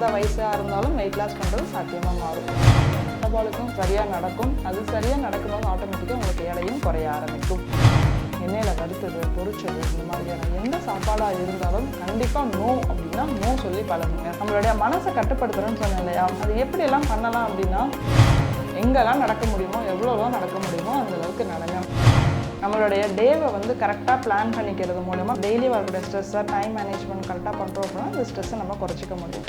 எந்த வயசாக இருந்தாலும் வெயிட் லாஸ் பண்ணுறது சாத்தியமாக மாறும். மெட்டபாலிசம் சரியாக நடக்கும். அது சரியாக நடக்கும்போது ஆட்டோமேட்டிக்காக உங்களுக்கு எடையும் குறைய ஆரம்பிக்கும். எண்ணெயில் வறுத்தது, பொரிச்சது, இந்த மாதிரியான எந்த சாப்பாடாக இருந்தாலும் கண்டிப்பாக நோ அப்படின்னா நோ சொல்லி பழகுங்க. நம்மளுடைய மனசை கட்டுப்படுத்துறேன்னு சொன்னேன் இல்லையா, அது எப்படியெல்லாம் பண்ணலாம் அப்படின்னா, எங்கெல்லாம் நடக்க முடியுமோ எவ்வளோலாம் நடக்க முடியுமோ அந்தளவுக்கு நடங்க. நம்மளுடைய டேவை கரெக்டாக பிளான் பண்ணிக்கிறது மூலமாக டெய்லி வரக்கூடிய ஸ்ட்ரெஸ்ஸை டைம் மேனேஜ்மெண்ட் கரெக்டாக பண்ணுறோம் அப்படின்னா அந்த ஸ்ட்ரெஸ்ஸை நம்ம குறைச்சிக்க முடியும்.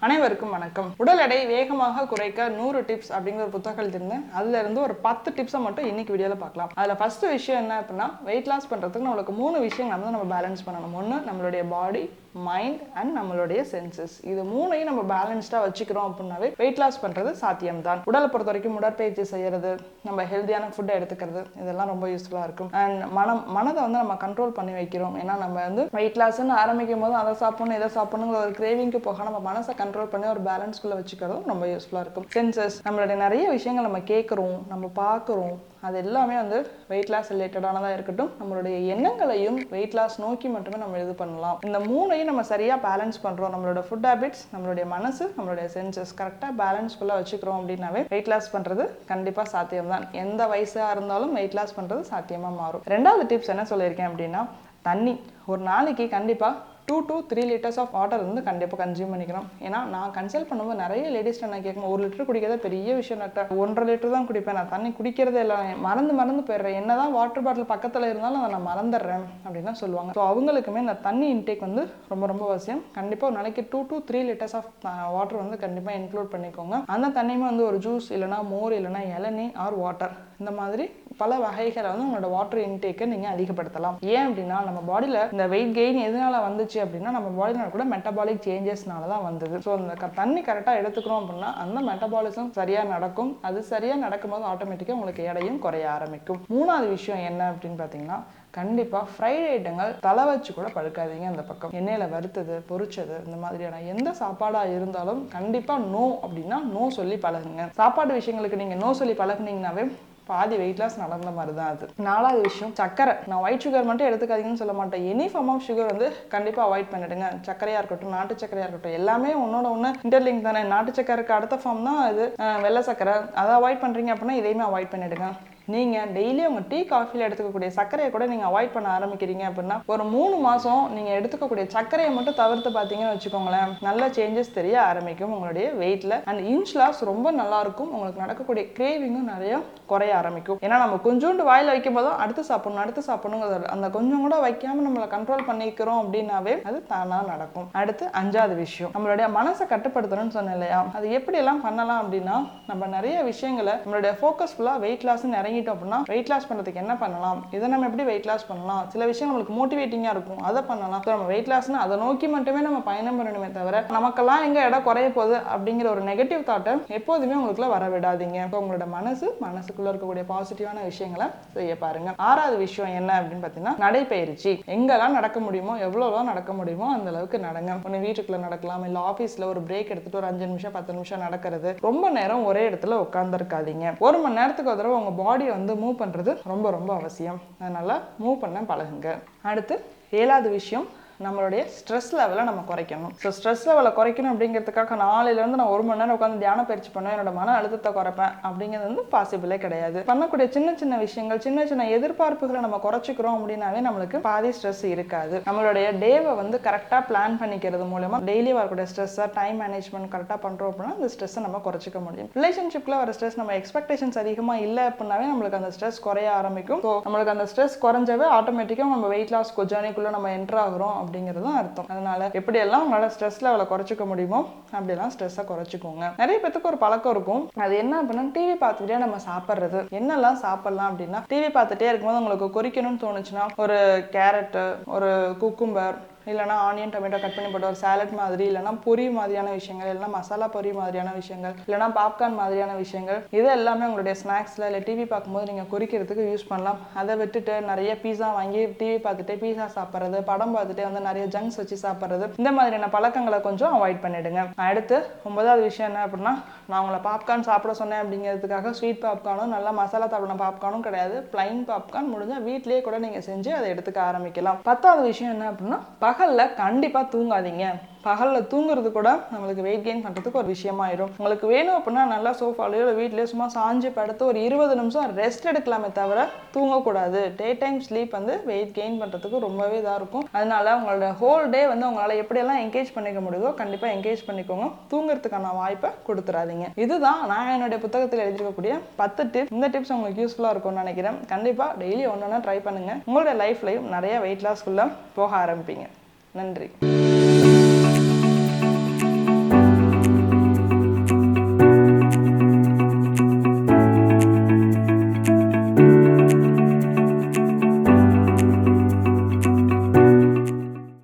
அனைவருக்கும் வணக்கம். உடல் எடை வேகமாக குறைக்க 100 டிப்ஸ் அப்படிங்கிற ஒரு புத்தகம் எழுதிருந்தேன். அதுல இருந்து ஒரு 10 டிப்ஸை மட்டும் இன்னைக்கு வீடியோவில் பார்க்கலாம். அதில் ஃபர்ஸ்ட் விஷயம் என்ன அப்படின்னா, வெயிட் லாஸ் பண்ணுறதுக்கு நம்மளுக்கு 3 விஷயங்கள் நம்ம பேலன்ஸ் பண்ணணும். ஒன்று நம்மளுடைய பாடி, மைண்ட் அண்ட் நம்மளுடைய சென்சஸ். இது 3ஐயும் நம்ம பேலன்ஸ்டாக வச்சுக்கிறோம் அப்படின்னாவே வெயிட் லாஸ் பண்ணுறது சாத்தியம்தான். உடலை பொறுத்த வரைக்கும் உடற்பயிற்சி செய்யறது, நம்ம ஹெல்த்தியான ஃபுட்டை எடுத்துக்கிறது, இதெல்லாம் ரொம்ப யூஸ்ஃபுல்லாக இருக்கும். அண்ட் மனதை நம்ம கண்ட்ரோல் பண்ணி வைக்கிறோம். ஏன்னா நம்ம வெயிட் லாஸ்ன்னு ஆரம்பிக்கும் போது அதை சாப்பிடணும் இதை சாப்பிடணுங்கிற ஒரு கிரேவிங்க்கு போக நம்ம மனசை கண்ட்ரோல் பண்ணி ஒரு பேலன்ஸ்குள்ளே வச்சுக்கிறதும் ரொம்ப யூஸ்ஃபுல்லாக இருக்கும். சென்சஸ், நம்மளுடைய நிறைய விஷயங்கள் நம்ம கேட்குறோம், நம்ம பார்க்குறோம், அது எல்லாமே வெயிட் லாஸ் ரிலேட்டடானதாக இருக்கட்டும். நம்மளுடைய எண்ணங்களையும் வெயிட் லாஸ் நோக்கி மட்டுமே நம்ம இது பண்ணலாம். இந்த 3ஐயும் நம்ம சரியாக பேலன்ஸ் பண்ணுறோம். நம்மளோட ஃபுட் ஹேபிட்ஸ், நம்மளுடைய மனசு, நம்மளுடைய சென்சஸ் கரெக்டாக பேலன்ஸ்ஃபுல்லாக வச்சுக்கிறோம் அப்படின்னாவே வெயிட் லாஸ் பண்ணுறது கண்டிப்பாக சாத்தியம் தான். எந்த வயசாக இருந்தாலும் வெயிட் லாஸ் பண்ணுறது சாத்தியமாக மாறும். 2வது டிப்ஸ் என்ன சொல்லியிருக்கேன் அப்படின்னா, தண்ணி. ஒரு நாளைக்கு கண்டிப்பாக 2 to 3 liters ஆஃப் வாட்டர் கண்டிப்பாக கன்சியூம் பண்ணிக்கணும். ஏன்னா நான் கன்சல்ட் பண்ணும்போது நிறைய லேடிஸ்ட்டு நான் கேட்கும், 1 லிட்டர் குடிக்கிறத பெரிய விஷயம் டாக்டர், 1.5 லிட்டர் தான் குடிப்பேன், நான் தண்ணி குடிக்கிறதே இல்லை, மறந்து போயிடுறேன், என்னதான் வாட்டர் பாட்டில் பக்கத்தில் இருந்தாலும் அதை நான் மறந்துடுறேன் அப்படின்னு தான் சொல்லுவாங்க. ஸோ அவங்களுக்குமே இந்த தண்ணி இன்டேக் ரொம்ப அவசியம். கண்டிப்பாக ஒரு நாளைக்கு 2 to 3 liters ஆஃப் வாட்டர் கண்டிப்பாக இன்க்ளூட் பண்ணிக்கோங்க. அந்த தண்ணியுமே ஒரு ஜூஸ் இல்லைனா மோர் இல்லைனா இளநீ ஆர் வாட்டர், இந்த மாதிரி பல வகைகளை உங்களோட வாட்டர் இன்டேக்கை நீங்கள் அதிகப்படுத்தலாம். ஏன் அப்படின்னா, நம்ம பாடியில் இந்த வெயிட் கெயின் எதனால வந்துச்சு அப்படின்னா, நம்ம பாடியில் கூட மெட்டபாலிக் சேஞ்சஸ்னால தான் வந்தது. ஸோ அந்த தண்ணி கரெக்டாக எடுத்துக்கிறோம் அப்படின்னா அந்த மெட்டபாலிசம் சரியாக நடக்கும். அது சரியாக நடக்கும்போது ஆட்டோமேட்டிக்காக உங்களுக்கு எடையும் குறைய ஆரம்பிக்கும். 3வது விஷயம் என்ன அப்படின்னு பார்த்தீங்கன்னா, கண்டிப்பாக ஃப்ரைட் ஐட்டங்கள் தலை வச்சு கூட பழுக்காதீங்க. அந்த பக்கம் எண்ணெயில் வறுத்தது, பொரிச்சது, இந்த மாதிரியான எந்த சாப்பாடாக இருந்தாலும் கண்டிப்பாக நோ அப்படின்னா நோ சொல்லி பழகுங்க. சாப்பாடு விஷயங்களுக்கு நீங்கள் நோ சொல்லி பழகுனீங்கன்னாவே பாதி வெயிட் லாஸ் நடந்த மாதிரி தான் அது. 4வது விஷயம் சக்கரை. நான் ஒயிட் சுகர் மட்டும் எடுத்துக்காதீங்கன்னு சொல்ல மாட்டேன். எனி ஃபார்ம் ஆஃப் சுகர் கண்டிப்பாக அவாய்ட் பண்ணிடுங்க. சக்கரையாக இருக்கட்டும், நாட்டு சக்கரையாக இருக்கட்டும், எல்லாமே ஒன்று இன்டர்லிங்க் தானே. நாட்டு சக்கரைக்கு அடுத்த ஃபார்ம் தான் இது வெள்ளை சக்கரை. அதை அவாய்ட் பண்ணுறீங்க அப்படின்னா இதையுமே அவாய்ட் பண்ணிடுங்க. நீங்கள் டெய்லி உங்கள் டீ காஃபியில் எடுத்துக்கக்கூடிய சர்க்கரையை கூட நீங்கள் அவாய்ட் பண்ண ஆரம்பிக்கிறீங்க அப்படின்னா ஒரு 3 மாதம் நீங்கள் எடுத்துக்கக்கூடிய சர்க்கரையை மட்டும் தவிர்த்து பார்த்தீங்கன்னு வச்சுக்கோங்களேன், நல்ல சேஞ்சஸ் தெரிய ஆரம்பிக்கும் உங்களுடைய வெயிட்டில். அண்ட் இன்ச் லாஸ் ரொம்ப நல்லாயிருக்கும். உங்களுக்கு நடக்கக்கூடிய கிரேவிங்கும் நிறைய குறைய ஆரம்பிக்கும். ஏன்னா நம்ம கொஞ்சோண்டு வாயில் வைக்கும் போதும் அடுத்து சாப்பிடணுங்கிறது, அந்த கொஞ்சம் கூட வைக்காமல் நம்மளை கண்ட்ரோல் பண்ணிக்கிறோம் அப்படின்னாவே அது தானாக நடக்கும். அடுத்து 5வது விஷயம், நம்மளுடைய மனசை கட்டுப்படுத்தணும்னு சொன்னேன் இல்லையா, அது எப்படியெல்லாம் பண்ணலாம் அப்படின்னா, நம்ம நிறைய விஷயங்களை நம்மளுடைய ஃபோக்கஸ் ஃபுல்லாக வெயிட் லாஸ் நிறைய அப்படின்னா வெயிட் லாஸ் பண்றதுக்கு என்ன பண்ணலாம், இதை நம்ம எப்படி வெயிட் லாஸ் பண்ணலாம், சில விஷயம் நம்மளுக்கு மோட்டிவேட்டிங்கா இருக்கும், அதை பண்ணலாம். நம்ம வெயிட் லாஸ்னா அதை நோக்கி மட்டுமே நம்ம பயணம் பண்ணணுமே தவிர நமக்கெல்லாம் எங்க இடம் குறைய போகுது அப்படிங்கிற ஒரு நெகட்டிவ் தாட்டை எப்போதுமே உங்களுக்குள்ள வர விடாதீங்க. இப்போ உங்களோட மனசுக்குள்ள இருக்கக்கூடிய பாசிட்டிவான விஷயங்களை செய்ய பாருங்க. 6வது விஷயம் என்ன அப்படின்னு பார்த்தீங்கன்னா, நடைப்பயிற்சி. எங்கெல்லாம் நடக்க முடியுமோ எவ்வளோலாம் நடக்க முடியுமோ அந்த அளவுக்கு நடங்க. ஒன்று வீட்டுக்குள்ள நடக்கலாம், இல்லை ஆஃபீஸில் ஒரு பிரேக் எடுத்துட்டு ஒரு 5 நிமிஷம் 10 நிமிஷம் நடக்கிறது. ரொம்ப நேரம் ஒரே இடத்துல உட்காந்துருக்காதீங்க. 1 மணி நேரத்துக்கு ஒரு தடவை உங்க பாடி மூவ் பண்றது ரொம்ப அவசியம். அதனால மூவ் பண்ண பழகுங்க. அடுத்து 7வது விஷயம், நம்மளுடைய ஸ்ட்ரெஸ் லெவலை நம்ம குறைக்கணும். ஸோ ஸ்ட்ரெஸ் லெவலை குறைக்கணும் அப்படிங்கிறதுக்காக நாளையிலேருந்து நான் 1 மணி நேரம் உட்காந்து தியான பயிற்சி பண்ணுவேன், என்னோட மன அழுத்தத்தை குறைப்பேன் அப்படிங்கிறது பாசிபிளே கிடையாது. பண்ணக்கூடிய சின்ன விஷயங்கள், சின்ன எதிர்பார்ப்புகளை நம்ம குறைச்சிக்கிறோம் அப்படின்னாவே நம்மளுக்கு பாதி ஸ்ட்ரெஸ் இருக்காது. நம்மளுடைய டேவை கரெக்டாக பிளான் பண்ணிக்கிறது மூலமா டெய்லி வரக்கூடிய ஸ்ட்ரெஸ்ஸை டைம் மேனேஜ்மெண்ட் கரெக்டாக பண்ணுறோம் அப்படின்னா அந்த ஸ்ட்ரெஸ்ஸை நம்ம குறைச்சிக்க முடியும். ரிலேஷன்ஷிப்பில் வர ஸ்ட்ரெஸ் நம்ம எக்ஸ்பெக்டேஷன்ஸ் அதிகமாக இல்லை அப்படின்னாவே நம்மளுக்கு அந்த ஸ்ட்ரெஸ் குறைய ஆரம்பிக்கும். ஸோ நம்மளுக்கு அந்த ஸ்ட்ரெஸ் குறைஞ்சாவே ஆட்டோமேட்டிக்காக நம்ம வெயிட் லாஸ் ஜர்னிக்குள்ளே நம்ம என்டர் ஆகிறோம் அப்படிங்கிறதும் அர்த்தம். அதனால எப்படியெல்லாம் உங்களால் ஸ்ட்ரெஸ் லெவலை குறைச்சிக்க முடியுமோ அப்படியெல்லாம் ஸ்ட்ரெஸ்ஸை குறைச்சிக்கோங்க. நிறைய பேத்துக்கு ஒரு பழக்கம் இருக்கும், அது என்ன அப்படின்னா டிவி பார்த்துக்கிட்டே நம்ம சாப்பிட்றது. என்னெல்லாம் சாப்பிடலாம் அப்படின்னா, டிவி பார்த்துட்டே இருக்கும்போது உங்களுக்கு குறிக்கணும்னு தோணுச்சுன்னா ஒரு கேரட்டு, ஒரு குக்கும்பர், இல்லைனா ஆனியன் டொமேட்டோ கட் பண்ணி போட்ட ஒரு சாலட் மாதிரி, இல்லைனா பொரி மாதிரியான விஷயங்கள், இல்லைனா மசாலா பொரி மாதிரியான விஷயங்கள், இல்லைனா பாப்கார்ன் மாதிரியான விஷயங்கள், இது எல்லாமே உங்களுடைய ஸ்நாக்ஸில் இல்லை டிவி பார்க்கும்போது நீங்கள் குறிக்கிறதுக்கு யூஸ் பண்ணலாம். அதை விட்டுட்டு நிறைய பீஸா வாங்கி டிவி பார்த்துட்டு பீஸா சாப்பிட்றது, படம் பார்த்துட்டு வந்து நிறைய ஜங்க்ஸ் வச்சு சாப்பிட்றது, இந்த மாதிரியான பழக்கங்களை கொஞ்சம் அவாய்ட் பண்ணிடுங்க. அடுத்து 9வது விஷயம் என்ன அப்படின்னா, நான் உங்களை பாப்கார்ன் சாப்பிட சொன்னேன் அப்படிங்கிறதுக்காக ஸ்வீட் பாப்கார்னும் நல்லா மசாலா தடவின பாப்கார்னும் கிடையாது. பிளைன் பாப்கார்ன் முடிஞ்சால் வீட்டிலேயே கூட நீங்கள் செஞ்சு அதை எடுத்துக்க ஆரம்பிக்கலாம். 10வது விஷயம் என்ன அப்படின்னா, பகலில் கண்டிப்பாக தூங்காதீங்க. பகலில் தூங்குறது கூட நம்மளுக்கு வெயிட் கெயின் பண்ணுறதுக்கு ஒரு விஷயமாயிரும். உங்களுக்கு வேணும் அப்படின்னா நல்லா சோஃபாலையோ இல்லை வீட்லேயோ சும்மா சாஞ்சு படுத்து ஒரு 20 நிமிஷம் ரெஸ்ட் எடுக்கலாமே தவிர தூங்கக்கூடாது. டே டைம் ஸ்லீப் வந்து வெயிட் கெயின் பண்ணுறதுக்கு ரொம்பவே இதாக இருக்கும். அதனால உங்களோட ஹோல் டே வந்து உங்களால் எப்படியெல்லாம் என்கேஜ் பண்ணிக்க முடியுதோ கண்டிப்பாக என்கேஜ் பண்ணிக்கோங்க. தூங்குறதுக்கான வாய்ப்பை கொடுத்துறாதீங்க. இதுதான் நான் என்னுடைய புத்தகத்தில் எழுதியிருக்கக்கூடிய 10 டிப்ஸ். இந்த டிப்ஸ் உங்களுக்கு யூஸ்ஃபுல்லாக இருக்கும்னு நினைக்கிறேன். கண்டிப்பாக டெய்லி ஒன்று ட்ரை பண்ணுங்கள். உங்களுடைய லைஃப்லையும் நிறைய வெயிட் லாஸ்க்குள்ளே போக ஆரம்பிப்பீங்க. நன்றி.